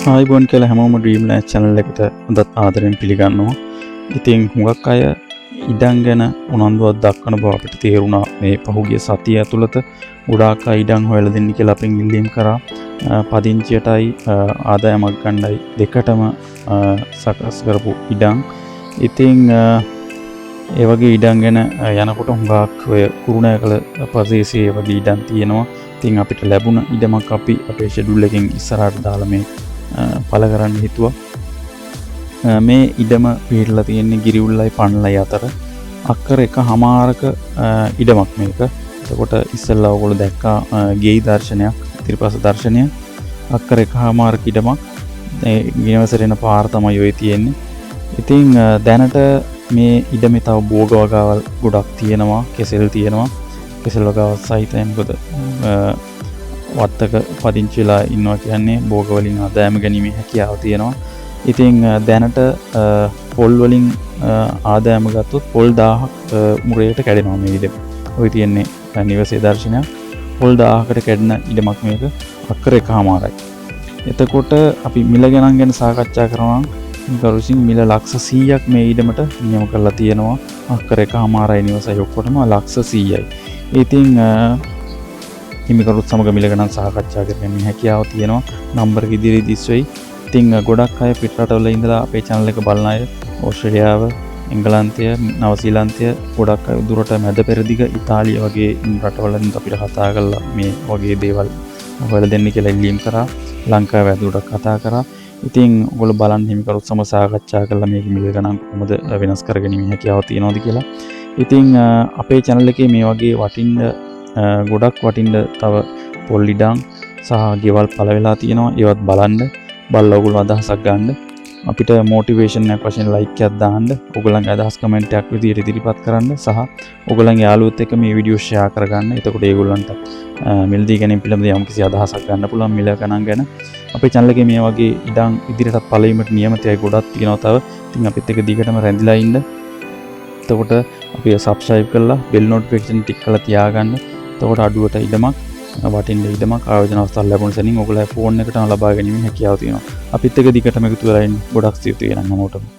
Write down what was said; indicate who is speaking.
Speaker 1: ආයිබෝන් කියලා හැමෝම dream land channel එකට හොඳත් ආදරෙන් පිළිගන්නවා. ඉතින් හුඟක් අය ඉඩම් ගැන උනන්දුවක් දක්වන බව අපිට තේරුණා මේ පහුගිය සතිය ඇතුළත. ගොඩාක් අය ඉඩම් හොයලා දෙන්න කියලා අපෙන් ඉල්ලීම් කරා. පදිංචියටයි ආදායමක් ගන්නයි දෙකටම සකස් කරපු ඉඩම්. ඉතින් ඒ වගේ ඉඩම් ගැන යනකොට හුඟක් ඔය කුරුණෑකල ප්‍රදේශයේ වගේ ඉඩම් තියෙනවා. ඉතින් අපිට ලැබුණ ඉඩමක් අපි අපේ ෂෙඩියුල් එකෙන් ඉස්සරහට දාලා මේ පළ කරන්න හිතුවා. මේ ඉඩම පිහිටලා තියෙන්නේ ගිරිඋල්ලයි පන්ලයි අතර අක්කර 1.5ක ඉඩමක් මේක. එතකොට ඉස්සෙල්ලා ඔයගොල්ලෝ දැක්කා ගෙයි දර්ශනයක්, ඉතිරිපස දර්ශනයක්. අක්කර 1.5ක ඉඩමක්. ඒ ගිනවසර එන පාර තමයි ඔය තියෙන්නේ. ඉතින් දැනට මේ ඉඩමේ තව භෝග වගාවල් ගොඩක් තියෙනවා, කෙසෙල් තියෙනවා. කෙසෙල් වගාව සහිතයි. මොකද වත්තක පදිංචි වෙලා ඉන්නවා කියන්නේ භෝග වලින් ආදායම ගැනීමේ හැකියාව තියෙනවා. ඉතින් දැනට පොල් වලින් ආදායම ගත්තොත් පොල් 1000ක් මුරයට කැඩෙනවා මේ ඉඩම. ඔය තියෙන්නේ නිවසේ දර්ශනයක්. පොල් 1000කට කැඩෙන ඉඩමක් මේක. අක්කර 1.5යි. එතකොට අපි මිල ගණන් ගැන සාකච්ඡා කරනවා. ගරුසින් මිල ලක්ෂ 100ක් මේ ඉඩමට නියම කරලා තියෙනවා. අක්කර 1.5යි නිවසයි ඔක්කොටම ලක්ෂ 100යි. ඉතින් හිමිකරුත් සමග මිල ගණන් සාකච්ඡා කරගන්න හැකියාව තියෙනවා. නම්බර එක ඉදිරියේ දිස් වෙයි. ඉතින් ගොඩක් අය පිටරටවල ඉඳලා අපේ channel එක බලන අය ඕස්ට්‍රේලියාව, එංගලන්තය, නවසීලන්තය ගොඩක් අය දුරට මැද පෙරදිග ඉතාලිය වගේ රටවලින් අපිට කතා කරලා මේ වගේ දේවල් හොයලා දෙන්න කියලා ඉල්ලීම් කරා. ලංකාවේ ඇතුළට කතා කරා. ඉතින් ඔයගොල්ලෝ බලන්න හිමිකරුත් සමග සාකච්ඡා කරලා මේක මිල ගණන් කොහොමද වෙනස් කරගැනීමේ හැකියාව තියෙනවද කියලා. ඉතින් අපේ channel එකේ මේ වගේ වටින්න ගොඩක් වටින්න තව පොල් ඉඩම් සහ ගෙවල් පළ වෙලා තියෙනවා. ඒවත් බලන්න. බලලා ඔයගොල්ලෝ අදහසක් ගන්න. අපිට මොටිවේෂන් එකක් වශයෙන් ලයික් එකක් දාන්න. ඔයගොල්ලන්ගේ අදහස් කමෙන්ට් එකක් විදියට ඉදිරිපත් කරන්න සහ ඔයගොල්ලන්ගේ යාළුවොත් එක්ක මේ වීඩියෝ ෂෙයා කරගන්න. එතකොට ඒගොල්ලන්ට මිලදී ගැනීම පිළිබඳව යම්කිසි අදහසක් ගන්න පුළුවන් මිල ගණන් ගැන. අපේ channel එකේ මේ වගේ ඉඩම් ඉදිරියටත් පළ වීමට නියමිතයි ගොඩක් තියෙනවා තව. ඉතින් අපිත් එක්ක දිගටම රැඳිලා ඉන්න. එතකොට අපි subscribe කරලා bell notification ටික් කරලා තියාගන්න. එතකොට අඩුවට ඉඩමක් වටින්න ඉඩමක් ආයෝජන අවස්ථාවක් ලැබුණ සැනින් ඔයගොල්ලෝ ෆෝන් එකටම ලබා ගැනීම හැකියාව තියෙනවා. අපිත් එක්ක දිගටම එකතු වෙලා ඉන්න. ගොඩක් ස්තුතියි නම් හැමෝටම.